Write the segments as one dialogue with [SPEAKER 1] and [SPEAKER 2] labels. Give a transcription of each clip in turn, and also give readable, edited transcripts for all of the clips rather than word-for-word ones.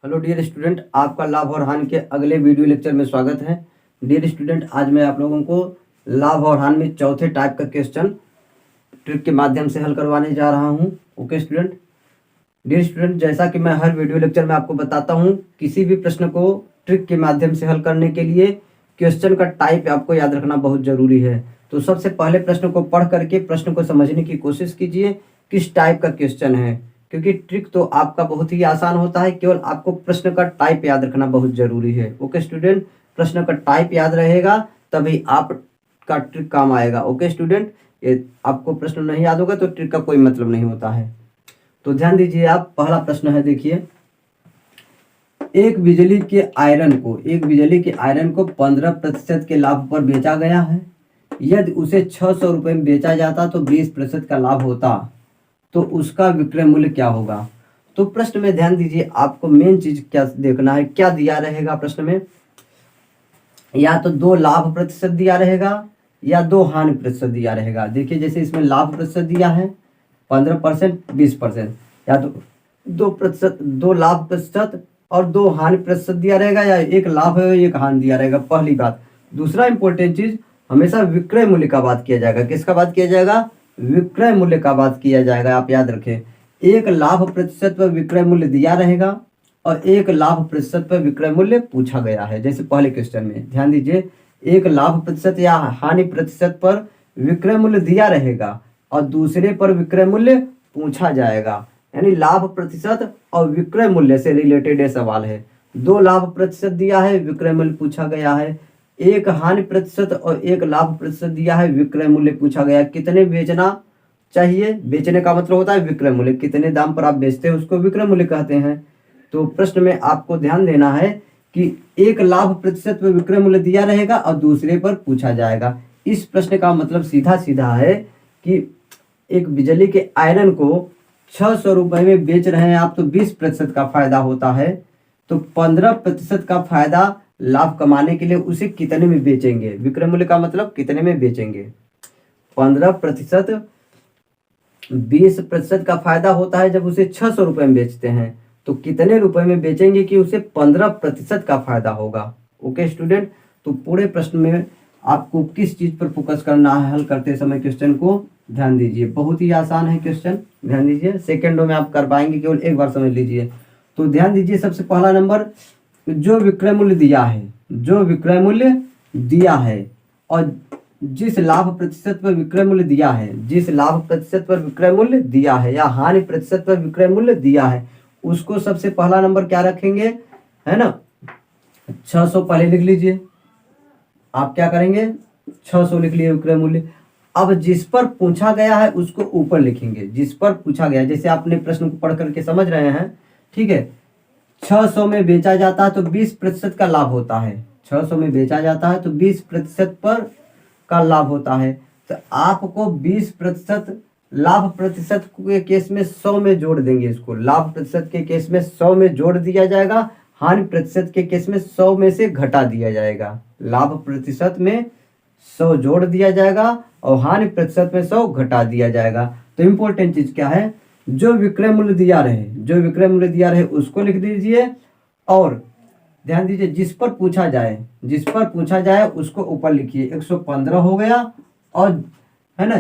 [SPEAKER 1] Hello dear student, आपका लाभ और हानि के अगले वीडियो लेक्चर में स्वागत है। डियर स्टूडेंट, आज मैं आप लोगों को लाभ और हानि में चौथे टाइप का क्वेश्चन ट्रिक के माध्यम से हल करवाने जा रहा हूं। Okay student. डियर स्टूडेंट, जैसा कि मैं हर वीडियो लेक्चर में आपको बताता हूं, किसी भी प्रश्न को ट्रिक के माध्यम से हल करने के लिए क्वेश्चन का टाइप आपको याद रखना बहुत जरूरी है। तो सबसे पहले प्रश्न को पढ़ करके प्रश्न को समझने की कोशिश कीजिए किस टाइप का क्वेश्चन है, क्योंकि ट्रिक तो आपका बहुत ही आसान होता है, केवल आपको प्रश्न का टाइप याद रखना बहुत जरूरी है। ओके स्टूडेंट, प्रश्न का टाइप याद रहेगा तभी आपका ट्रिक काम आएगा। ओके स्टूडेंट, ये आपको प्रश्न नहीं याद होगा तो ट्रिक का कोई मतलब नहीं होता है। तो ध्यान दीजिए, आप पहला प्रश्न है, देखिए, एक बिजली के आयरन को 15% के लाभ पर बेचा गया है। यदि उसे 600 रुपये में बेचा जाता तो 20% का लाभ होता, तो उसका विक्रय मूल्य क्या होगा। तो प्रश्न में ध्यान दीजिए, आपको मेन चीज क्या देखना है, क्या दिया रहेगा प्रश्न में। या तो 2 लाभ प्रतिशत दिया रहेगा या 2 हानि प्रतिशत दिया रहेगा। देखिए, जैसे इसमें लाभ प्रतिशत दिया है 15%, 20%, या तो 2%, 2 लाभ प्रतिशत और 2 हानि प्रतिशत दिया रहेगा, या 1 लाभ है 1 हानि दिया रहेगा। पहली बात। दूसरा इंपॉर्टेंट चीज, हमेशा विक्रय मूल्य का बात किया जाएगा। किसका बात किया जाएगा? विक्रय मूल्य का बात किया जाएगा। आप याद रखें, 1 लाभ प्रतिशत पर विक्रय मूल्य दिया रहेगा और 1 लाभ प्रतिशत पर विक्रय मूल्य पूछा गया है। जैसे पहले क्वेश्चन में ध्यान दीजिए, 1 लाभ प्रतिशत या हानि प्रतिशत पर विक्रय मूल्य दिया रहेगा और दूसरे पर विक्रय मूल्य पूछा जाएगा। यानी लाभ प्रतिशत और विक्रय मूल्य से रिलेटेड ये सवाल है। 2 लाभ प्रतिशत दिया है, विक्रय मूल्य पूछा गया है। 1 हानि प्रतिशत और 1 लाभ प्रतिशत दिया है, विक्रय मूल्य पूछा गया। कितने बेचना चाहिए? बेचने का मतलब होता है विक्रय मूल्य। कितने दाम पर आप बेचते हैं उसको विक्रय मूल्य कहते हैं। तो प्रश्न में आपको ध्यान देना है कि 1 लाभ प्रतिशत पर विक्रय मूल्य दिया रहेगा और दूसरे पर पूछा जाएगा। इस प्रश्न का मतलब सीधा सीधा है कि एक बिजली के आयरन को 600 रुपये में बेच रहे हैं आप, तो 20% का फायदा होता है। तो 15% का फायदा लाभ कमाने के लिए उसे कितने में बेचेंगे? विक्रय मूल्य का मतलब कितने में बेचेंगे। 15%, 20% का फायदा होता है जब उसे 600 रुपये में बेचते हैं, तो कितने रुपए में बेचेंगे कि उसे 15% का फायदा होगा। ओके स्टूडेंट, तो पूरे प्रश्न में आपको किस चीज पर फोकस करना है हल करते समय क्वेश्चन को, ध्यान दीजिए। बहुत ही आसान है क्वेश्चन, ध्यान दीजिए, सेकेंडों में आप कर पाएंगे, केवल एक बार समझ लीजिए। तो ध्यान दीजिए, सबसे पहला नंबर, जो विक्रय मूल्य दिया है और जिस लाभ प्रतिशत पर विक्रय मूल्य दिया है, या हानि प्रतिशत पर विक्रय मूल्य दिया है, उसको सबसे पहला नंबर क्या रखेंगे, है ना, 600 पहले लिख लीजिए। आप क्या करेंगे, 600 लिख लिए विक्रय मूल्य। अब जिस पर पूछा गया है उसको ऊपर लिखेंगे। जिस पर पूछा गया, जैसे आपने प्रश्न को पढ़ करके समझ रहे हैं, ठीक है। 600 में बेचा जाता है तो 20% का लाभ होता है। 600 में बेचा जाता है तो 20% पर का लाभ होता है। तो आपको 20% लाभ प्रतिशत के केस में 100 में जोड़ देंगे। इसको लाभ प्रतिशत के केस में 100 में जोड़ दिया जाएगा, हानि प्रतिशत के केस में 100 में से घटा दिया जाएगा। लाभ प्रतिशत में 100 जोड़ दिया जाएगा और हानि प्रतिशत में 100 घटा दिया जाएगा। तो इंपॉर्टेंट चीज क्या है, जो विक्रय मूल्य दिया रहे उसको लिख दीजिए, और ध्यान दीजिए, जिस पर पूछा जाए उसको ऊपर लिखिए। 115 हो गया, और है ना,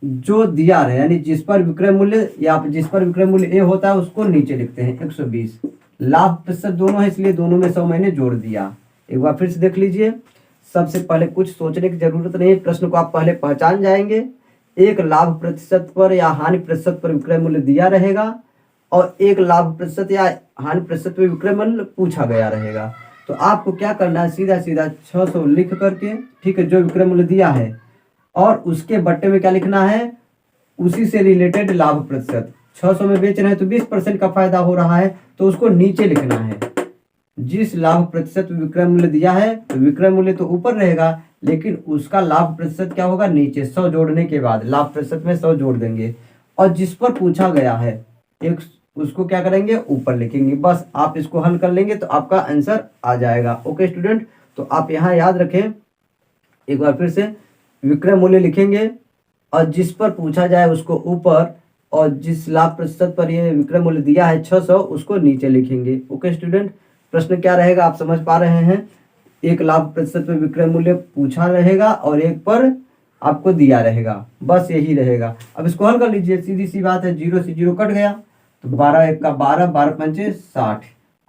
[SPEAKER 1] जो दिया रहे यानी जिस पर विक्रय मूल्य ए होता है उसको नीचे लिखते हैं 120। लाभ प्रतिशत दोनों है, इसलिए दोनों में 100 मैंने जोड़ दिया। एक बार फिर से देख लीजिए, सबसे पहले कुछ सोचने की जरूरत नहीं है, प्रश्न को आप पहले पहचान जाएंगे। 1 लाभ प्रतिशत पर या हानि प्रतिशत पर विक्रय मूल्य दिया रहेगा और 1 लाभ प्रतिशत या हानि प्रतिशत पर विक्रय मूल्य पूछा गया रहेगा। तो आपको क्या करना है, सीधा सीधा 600 लिख करके, ठीक है, जो विक्रय मूल्य दिया है, और उसके बट्टे में क्या लिखना है, उसी से रिलेटेड लाभ प्रतिशत। 600 में बेच रहे हैं तो 20% का फायदा हो रहा है, तो उसको नीचे लिखना है। जिस लाभ प्रतिशत विक्रय मूल्य दिया है तो विक्रय मूल्य तो ऊपर रहेगा, लेकिन उसका लाभ प्रतिशत क्या होगा, नीचे। 100 जोड़ने के बाद लाभ प्रतिशत में 100 जोड़ देंगे, और जिस पर पूछा गया है एक उसको क्या करेंगे, ऊपर लिखेंगे। बस आप इसको हल कर लेंगे तो आपका आंसर आ जाएगा। ओके स्टूडेंट, तो आप यहाँ याद रखें, एक बार फिर से, विक्रय मूल्य लिखेंगे और जिस पर पूछा जाए उसको ऊपर, और जिस लाभ प्रतिशत पर ये विक्रय मूल्य दिया है 600 उसको नीचे लिखेंगे। ओके स्टूडेंट, प्रश्न क्या रहेगा आप समझ पा रहे हैं। एक लाभ प्रतिशत पर विक्रय मूल्य पूछा रहेगा और एक पर आपको दिया रहेगा, बस यही रहेगा। अब इसको हल कर लीजिए, सीधी सी बात है, 0 से 0 कट गया तो 12 1 का 12, 12 पंचे 60,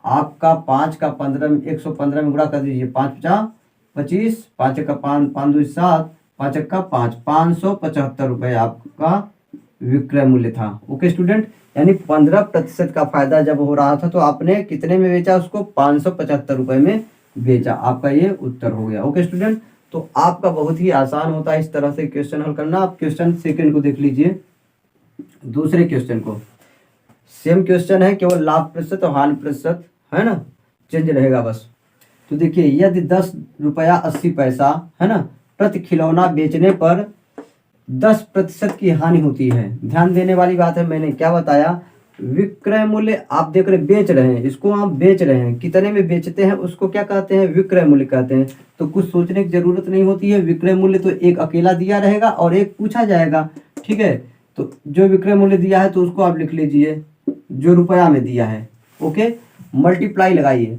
[SPEAKER 1] आपका 5 का 15 में 115 में गुणा कर दीजिए, 5 50 25, 5 का 5 5 2 7, 5 का 5 575 रुपये आपका विक्रय मूल्य था। ओके स्टूडेंट, यानी 15% का फायदा जब हो रहा था तो आपने कितने में बेचा उसको, 575 रुपये में बेचा। आपका ये उत्तर हो गया। ओके स्टूडेंट, तो आपका बहुत ही आसान होता है इस तरह से क्वेश्चन हल करना। आप क्वेश्चन सेकंड को देख लीजिए, दूसरे क्वेश्चन को, सेम क्वेश्चन है, केवल लाभ प्रतिशत और हानि प्रतिशत है ना, चेंज रहेगा बस। तो देखिए, यदि 10 रुपया 80 पैसा है ना प्रति खिलौना बेचने पर 10% की हानि होती है। ध्यान देने वाली बात है, मैंने क्या बताया, विक्रय मूल्य आप देख रहे बेच रहे हैं, इसको आप बेच रहे हैं, कितने में बेचते हैं उसको क्या कहते हैं, विक्रय मूल्य कहते हैं। तो कुछ सोचने की जरूरत नहीं होती है, विक्रय मूल्य तो एक अकेला दिया रहेगा और एक पूछा जाएगा। ठीक है, तो जो विक्रय मूल्य दिया है तो उसको आप लिख लीजिए जो रुपया में दिया है। ओके, मल्टीप्लाई लगाइए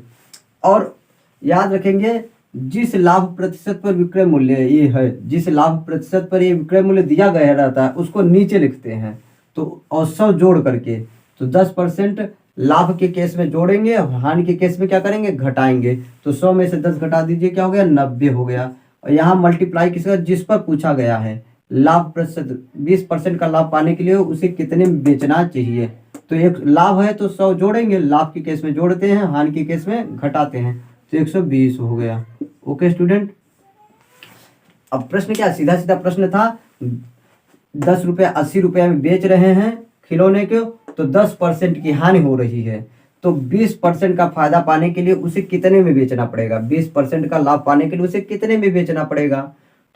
[SPEAKER 1] और याद रखेंगे जिस लाभ प्रतिशत पर विक्रय मूल्य ये है, जिस लाभ प्रतिशत पर ये विक्रय मूल्य दिया गया रहता है उसको नीचे लिखते हैं। तो और 100 जोड़ करके, तो 10% लाभ के केस में जोड़ेंगे और हानि के केस में क्या करेंगे, घटाएंगे। तो 100 में से 10 घटा दीजिए, क्या हो गया, 90 हो गया। और यहाँ मल्टीप्लाई किसका, जिस पर पूछा गया है लाभ प्रतिशत, 20% का लाभ पाने के लिए उसे कितने में बेचना चाहिए। तो एक लाभ है तो 100 जोड़ेंगे, लाभ के केस में जोड़ते हैं, हानि के केस में घटाते हैं, तो 120 हो गया। ओके स्टूडेंट, अब प्रश्न क्या, सीधा सीधा प्रश्न था, 10 रुपये 80 रुपये में बेच रहे हैं खिलौने को, तो 10% की हानि हो रही है, तो 20% का फायदा पाने के लिए उसे कितने में बेचना पड़ेगा, 20% का लाभ पाने के लिए उसे कितने में बेचना पड़ेगा।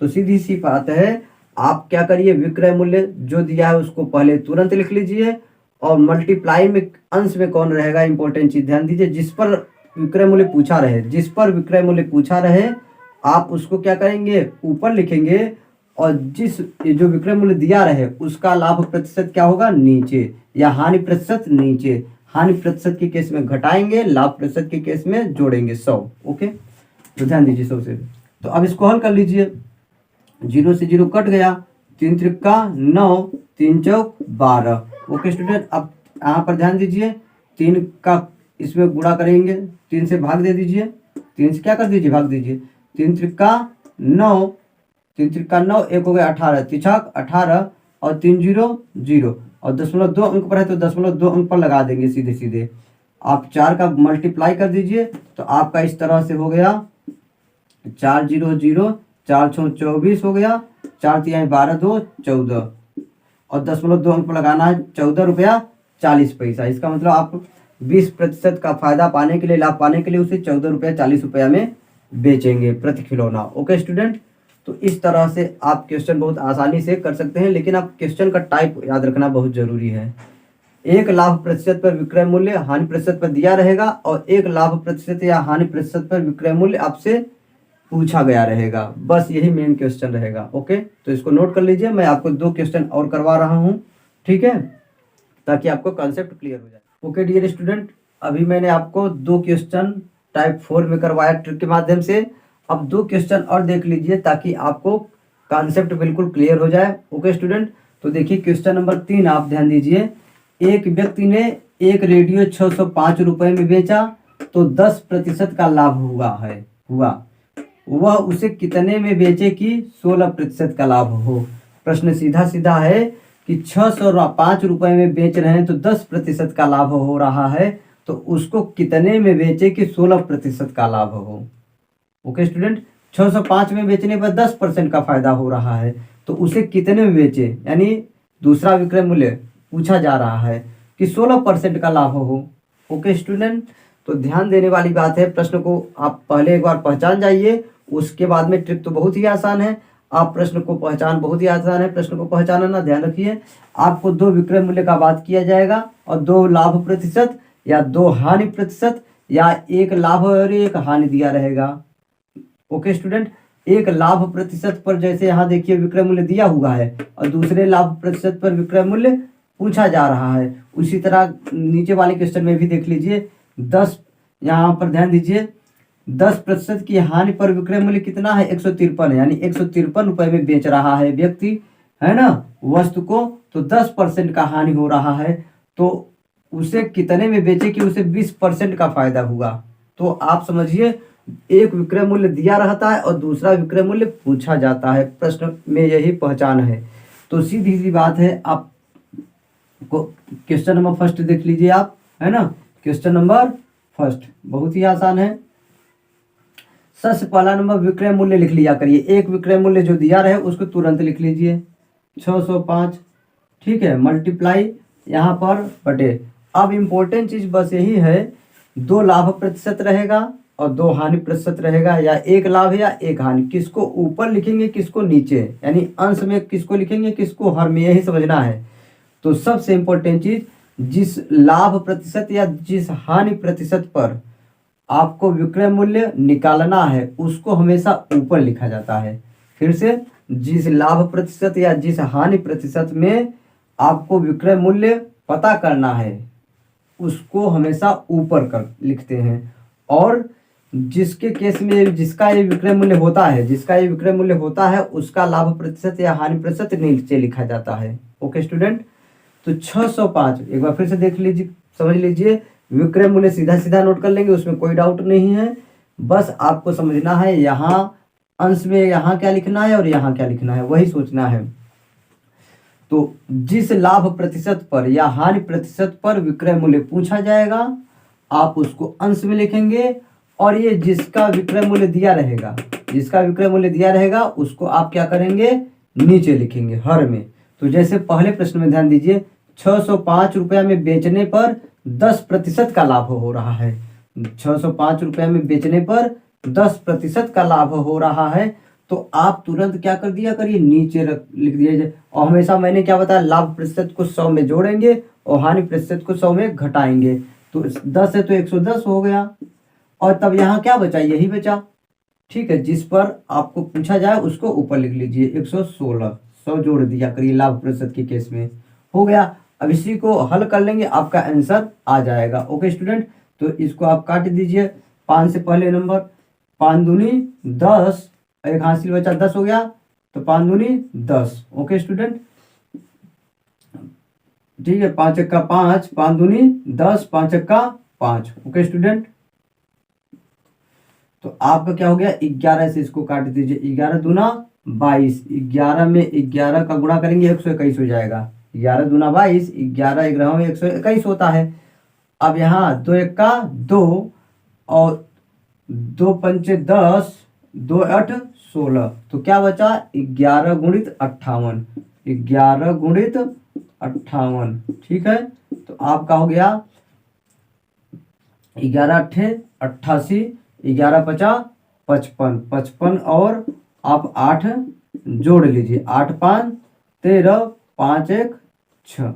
[SPEAKER 1] तो सीधी सी बात है, आप क्या करिए, विक्रय मूल्य जो दिया है उसको पहले तुरंत लिख लीजिए और मल्टीप्लाई में अंश में कौन रहेगा, इंपॉर्टेंट चीज ध्यान दीजिए, जिस पर विक्रय मूल्य पूछा रहे, जिस पर विक्रय मूल्य पूछा रहे आप उसको क्या करेंगे, ऊपर लिखेंगे और जिस जो विक्रय मूल्य दिया रहे उसका लाभ प्रतिशत क्या होगा, नीचे, या हानि प्रतिशत नीचे। हानि प्रतिशत के केस में घटाएंगे, लाभ प्रतिशत के केस में जोड़ेंगे 100। ओके, तो ध्यान दीजिए 100 से। तो अब इसको हल कर लीजिए, 0 से 0 कट गया, 3 त्रिका 9, 3 चौक 12। ओके स्टूडेंट, अब यहाँ पर ध्यान दीजिए, 3 का इसमें गुणा करेंगे, 3 से भाग दे दीजिए, 3 से क्या कर दीजिए, भाग दीजिए, 3 त्रिका 9, 3 त्रिका 9, 1 हो गया 18, तिछक 18 और 3 0 0 और 0.2 अंक पर है तो 0.2 अंक पर लगा देंगे सीधे सीधे। आप 4 का मल्टीप्लाई कर दीजिए तो आपका इस तरह से हो गया 4 0 0, 4 6 24 हो गया, 4 3 12 2 14 और 0.2 अंक पर लगाना है 14 रुपया 40 पैसा। इसका मतलब आप 20% का फायदा पाने के लिए, लाभ पाने के लिए उसे 14 रुपया 40 रुपया में बेचेंगे प्रति खिलौना। ओके स्टूडेंट, तो इस तरह से आप क्वेश्चन बहुत आसानी से कर सकते हैं, लेकिन आप क्वेश्चन का टाइप याद रखना बहुत जरूरी है। एक लाभ प्रतिशत पर विक्रय मूल्य हानि प्रतिशत पर दिया रहेगा और एक लाभ प्रतिशत या हानि प्रतिशत पर विक्रय मूल्य आपसे पूछा गया रहेगा, बस यही मेन क्वेश्चन रहेगा। ओके, तो इसको नोट कर लीजिए, मैं आपको 2 क्वेश्चन और करवा रहा हूँ, ठीक है, ताकि आपको कंसेप्ट क्लियर हो जाए। ओके डियर स्टूडेंट, अभी मैंने आपको 2 क्वेश्चन टाइप 4 में करवाया ट्रिक के माध्यम से। अब 2 क्वेश्चन और देख लीजिए ताकि आपको कॉन्सेप्ट बिल्कुल क्लियर हो जाए। ओके स्टूडेंट, तो देखिए क्वेश्चन नंबर 3 आप ध्यान दीजिए, एक व्यक्ति ने एक रेडियो 605 रुपये में बेचा तो 10% का लाभ हुआ, वह उसे कितने में बेचे कि 16% का लाभ हो। प्रश्न सीधा सीधा है कि 605 रुपये में बेच रहे हैं तो 10% का लाभ हो रहा है, तो उसको कितने में बेचे कि 16% का लाभ हो। ओके स्टूडेंट, 605 में बेचने पर 10% का फायदा हो रहा है, तो उसे कितने में बेचे, यानी दूसरा विक्रय मूल्य पूछा जा रहा है कि 16% का लाभ हो। ओके स्टूडेंट, तो ध्यान देने वाली बात है, प्रश्न को आप पहले एक बार पहचान जाइए, उसके बाद में ट्रिक तो बहुत ही आसान है। आप प्रश्न को पहचान बहुत ही आसान है, प्रश्न को पहचानना ना, ध्यान रखिए, आपको 2 विक्रय मूल्य का बात किया जाएगा और 2 लाभ प्रतिशत या 2 हानि प्रतिशत या 1 लाभ और 1 हानि दिया रहेगा। ओके स्टूडेंट, एक लाभ प्रतिशत पर जैसे यहाँ देखिए विक्रय मूल्य दिया हुआ है और दूसरे लाभ प्रतिशत पर विक्रय मूल्य पूछा जा रहा है। उसी तरह नीचे वाले क्वेश्चन में भी देख लीजिए, 10, यहाँ पर ध्यान दीजिए, 10% की हानि पर विक्रय मूल्य कितना है, 153 है, यानी 153 रुपए में बेच रहा है व्यक्ति, है ना, वस्तु को। तो 10% का हानि हो रहा है, तो उसे कितने में बेचे कि उसे 20% का फायदा हुआ। तो आप समझिए, एक विक्रय मूल्य दिया रहता है और दूसरा विक्रय मूल्य पूछा जाता है, प्रश्न में यही पहचान है। तो सीधी सी बात है, आप क्वेश्चन नंबर फर्स्ट देख लीजिए आप, है ना, क्वेश्चन नंबर फर्स्ट बहुत ही आसान है। सबसे पहला नंबर विक्रय मूल्य लिख लिया करिए, एक विक्रय मूल्य जो दिया रहे उसको तुरंत लिख लीजिए, 605, ठीक है, मल्टीप्लाई यहाँ पर बटे। अब इम्पोर्टेंट चीज बस यही है, 2 लाभ प्रतिशत रहेगा और 2 हानि प्रतिशत रहेगा, या एक लाभ या एक हानि, किसको ऊपर लिखेंगे किसको नीचे, यानी अंश में किसको लिखेंगे किसको हर में, यही समझना है। तो सबसे इम्पोर्टेंट चीज, जिस लाभ प्रतिशत या जिस हानि प्रतिशत पर आपको विक्रय मूल्य निकालना है उसको हमेशा ऊपर लिखा जाता है। फिर से, जिस लाभ प्रतिशत या जिस हानि प्रतिशत में आपको विक्रय मूल्य पता करना है उसको हमेशा ऊपर कर लिखते हैं, और जिसके केस में जिसका ये विक्रय मूल्य होता है उसका लाभ प्रतिशत या हानि प्रतिशत नीचे लिखा जाता है। ओके स्टूडेंट, तो 605 एक बार फिर से देख लीजिए, समझ लीजिए, विक्रय मूल्य सीधा सीधा नोट कर लेंगे, उसमें कोई डाउट नहीं है। बस आपको समझना है यहाँ अंश में यहाँ क्या लिखना है और यहाँ क्या लिखना है, वही सोचना है। तो जिस लाभ प्रतिशत पर या हानि प्रतिशत पर विक्रय मूल्य पूछा जाएगा आप उसको अंश में लिखेंगे, और ये जिसका विक्रय मूल्य दिया रहेगा उसको आप क्या करेंगे, नीचे लिखेंगे हर में। तो जैसे पहले प्रश्न में ध्यान दीजिए, 605 रुपया में बेचने पर 10% का लाभ हो रहा है, 605 रुपया में बेचने पर 10% का लाभ हो रहा है, तो आप तुरंत क्या कर दिया करिए, नीचे लिख दिया जाए। और हमेशा मैंने क्या बताया, लाभ प्रतिशत को 100 में जोड़ेंगे और हानि प्रतिशत को 100 में घटाएंगे, तो 10 है तो 110 हो गया, और तब यहाँ क्या बचा, यही बचा, ठीक है। जिस पर आपको पूछा जाए उसको ऊपर लिख लीजिए, 116, 100 जोड़ दिया करिए लाभ प्रतिशत के केस में, हो गया। अब इसी को हल कर लेंगे, आपका आंसर आ जाएगा। ओके स्टूडेंट, तो इसको आप काट दीजिए, 5 से पहले नंबर, 5 दूनी 10, एक हासिल बचा 10 हो गया, तो 5 दूनी 10। ओके स्टूडेंट, ठीक है, 5 एक्का 5, 5 दूनी 10, 5 एक्का 5। ओके स्टूडेंट, तो आपका क्या हो गया, 11 से इसको काट दीजिए, 11 दूना 22, 11 में 11 का गुणा करेंगे 121 हो जाएगा, 11 दूना 22, 11 11 में 121 होता है। अब यहाँ 2 एक्का 2 और 2 पंचे 10, 2 8 16, तो क्या बचा, 11 गुणित 58, 11 गुणित 58, ठीक है। तो आपका हो गया 11 अट्ठे 88, 11 पचा 55, 55 और आप 8 जोड़ लीजिए, 8 5 13, 5 1 6,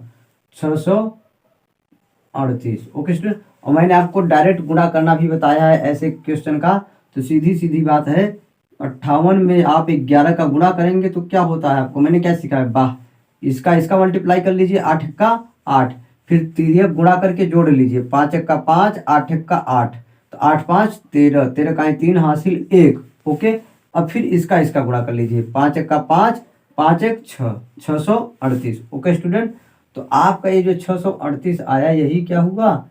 [SPEAKER 1] 638। ओके स्टूडेंट, और मैंने आपको डायरेक्ट गुणा करना भी बताया है ऐसे क्वेश्चन का, तो सीधी सीधी बात है, 58 में आप 11 का गुणा करेंगे तो क्या होता है, आपको मैंने क्या सिखाया, वाह, इसका मल्टीप्लाई कर लीजिए, 8 का 8, फिर तिर्यक गुणा करके जोड़ लीजिए, 5 1 का 5, 8 1 का 8, तो 8 5 13, 13 का 3 हासिल 1। ओके, अब फिर इसका गुणा कर लीजिए, 5 1 का 5, 5 1 6, 638। ओके स्टूडेंट, तो आपका ये जो 638 आया, यही क्या हुआ,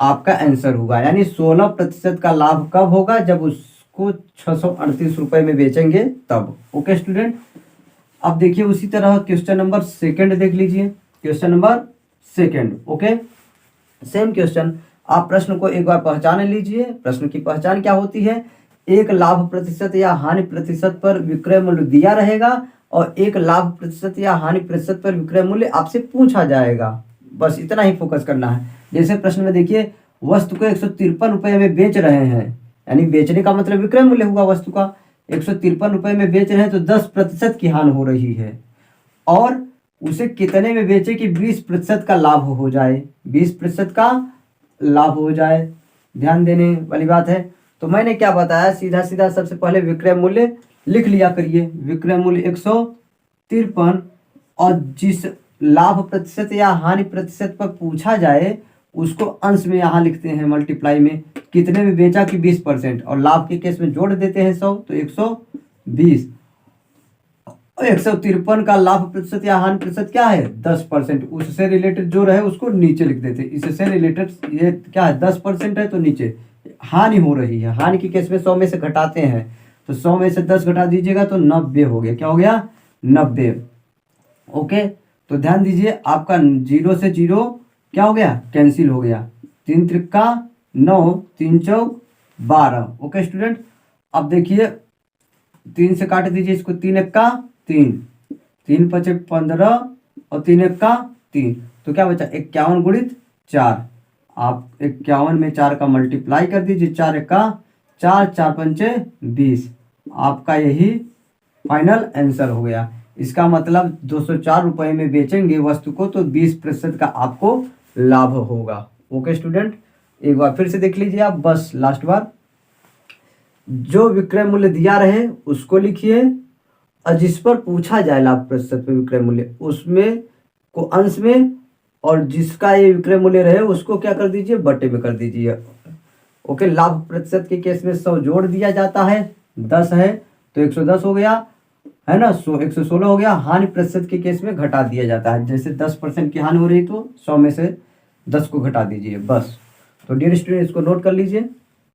[SPEAKER 1] आपका आंसर होगा। यानी 16% का लाभ कब होगा, जब उसको 638 रुपए में बेचेंगे तब। ओके स्टूडेंट, अब देखिए उसी तरह क्वेश्चन नंबर सेकंड देख लीजिए, question number second. Okay, same question, आप प्रश्न को एक बार पहचान लीजिए। प्रश्न की पहचान क्या होती है, एक लाभ प्रतिशत या हानि प्रतिशत पर विक्रय मूल्य दिया रहेगा और एक लाभ प्रतिशत या हानि प्रतिशत पर विक्रय मूल्य आपसे पूछा जाएगा, बस इतना ही फोकस करना है। जैसे प्रश्न में देखिए, वस्तु को 153 रुपए में बेच रहे हैं, यानी बेचने का मतलब विक्रय मूल्य हुआ वस्तु का, 153 रुपए में बेच रहे हैं, तो 10% की हानि हो रही है, और उसे कितने में बेचे कि 20% का लाभ हो जाए, 20% का लाभ हो जाए, ध्यान देने वाली बात है। तो मैंने क्या बताया, सीधा सीधा सबसे पहले विक्रय मूल्य लिख लिया करिए, विक्रय मूल्य 153, और जिस लाभ प्रतिशत या हानि प्रतिशत पर पूछा जाए उसको अंश में यहाँ लिखते हैं मल्टीप्लाई में, कितने में बेचा कि 20%, और लाभ के केस में जोड़ देते हैं 100 तो 120। 153 का लाभ प्रतिशत या हानि प्रतिशत क्या है 10%, उससे रिलेटेड जो रहे उसको नीचे लिख देते हैं। इससे रिलेटेड ये क्या है 10% है तो नीचे हानि हो रही है, हानि के केस में 100 में से घटाते हैं तो 100 में से 10 घटा दीजिएगा तो 90 हो गया। क्या हो गया 90। ओके, तो ध्यान दीजिए आपका 0 से 0 क्या हो गया कैंसिल हो गया, 3 त्रिका 9, 3 चौक 12। ओके स्टूडेंट, अब देखिए 3 से काट दीजिए इसको, 3 एक्का 3, 3 पचे 15 और 3 एक्का 3, तो क्या बचा 51 गुणित 4। आप 51 में 4 का मल्टीप्लाई कर दीजिए, 4 एक्का 4, 4 पंचे 20, आपका यही फाइनल आंसर हो गया। इसका मतलब 204 रुपए में बेचेंगे वस्तु को तो 20% का आपको लाभ होगा। ओके स्टूडेंट, एक बार फिर से देख लीजिए आप, बस लास्ट बार जो विक्रय मूल्य दिया रहे उसको लिखिए, और जिस पर पूछा जाए लाभ प्रतिशत पे विक्रय मूल्य उसमें को अंश में, और जिसका ये विक्रय मूल्य रहे उसको क्या कर दीजिए बटे में कर दीजिए। ओके, लाभ प्रतिशत के केस में 100 जोड़ दिया जाता है, 10 है तो 110 हो गया है ना, 116 हो गया। हानि प्रतिशत के केस में घटा दिया जाता है, जैसे 10% की हानि हो रही तो 100 में से 10 को घटा दीजिए बस। तो डियर स्टूडेंट इसको नोट कर लीजिए।